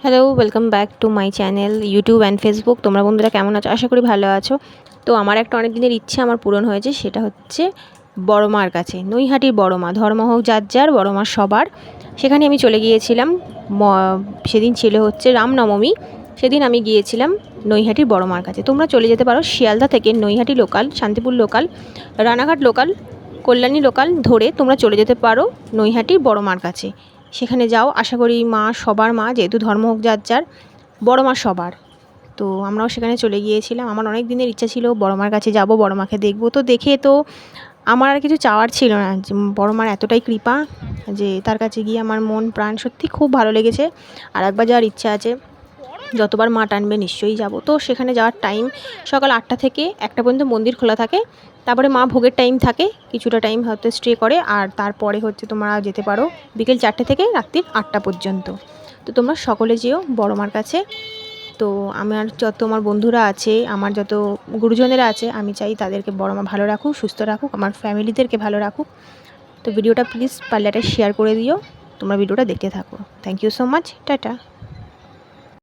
Hello, welcome back to my channel YouTube and Facebook. তোমরা বন্ধুরা কেমন আছো? আশা করি ভালো আছো। তো আমার একটা অনেক দিনের ইচ্ছা আমার পূরণ হয়েছে, সেটা হচ্ছে বড় মার কাছে, নৈহাটির বড় মা। ধর্ম হোক যার যার, বড় মা সবার। সেখানে আমি চলে গিয়েছিলাম। সেদিন ছিল হচ্ছে রামনবমী। সেদিন আমি গিয়েছিলাম নৈহাটির বড় মার কাছে। তোমরা চলে যেতে পারো শিয়ালদা থেকে Naihati local, Shantipur local, Ranaghat local, Kalyani local ধরে তোমরা চলে যেতে পারো নৈহাটির বড় মার কাছে। সেখানে যাও, আশা করি মা সবার মা, যেহেতু ধর্ম হোক যার যার, বড় মা সবার। তো আমরাও সেখানে চলে গিয়েছিলাম। আমার অনেক দিনের ইচ্ছা ছিল বড় মার কাছে যাব, বড় মাকে দেখব। তো দেখে তো আমার আর কিছু চাওয়ার ছিল না, যে বড় মার এতটাই কৃপা যে তার কাছে গিয়ে আমার মন প্রাণ সত্যি খুব ভালো লেগেছে। আর একবার যাওয়ার ইচ্ছা আছে, যতবার মা টানবে নিশ্চয়ই যাব। তো সেখানে যাওয়ার টাইম সকাল 8টা থেকে 1টা পর্যন্ত মন্দির খোলা থাকে। তারপরে মা ভোগের টাইম থাকে, কিছুটা টাইম হয়তো স্টে করে, আর তারপরে হচ্ছে তোমরা যেতে পারো বিকেল 4টে থেকে রাত্রির 8টা পর্যন্ত। তো তোমরা সকলে যেও বড় মার কাছে। তো আমার যত আমার বন্ধুরা আছে, আমার যত গুরুজনেরা আছে, আমি চাই তাদেরকে বড় মা ভালো রাখুক, সুস্থ রাখুক, আমার ফ্যামিলিদেরকে ভালো রাখুক। তো ভিডিওটা প্লিজ পারলে একটা শেয়ার করে দিও। তোমরা ভিডিওটা দেখতে থাকো। Thank you so much. Tata.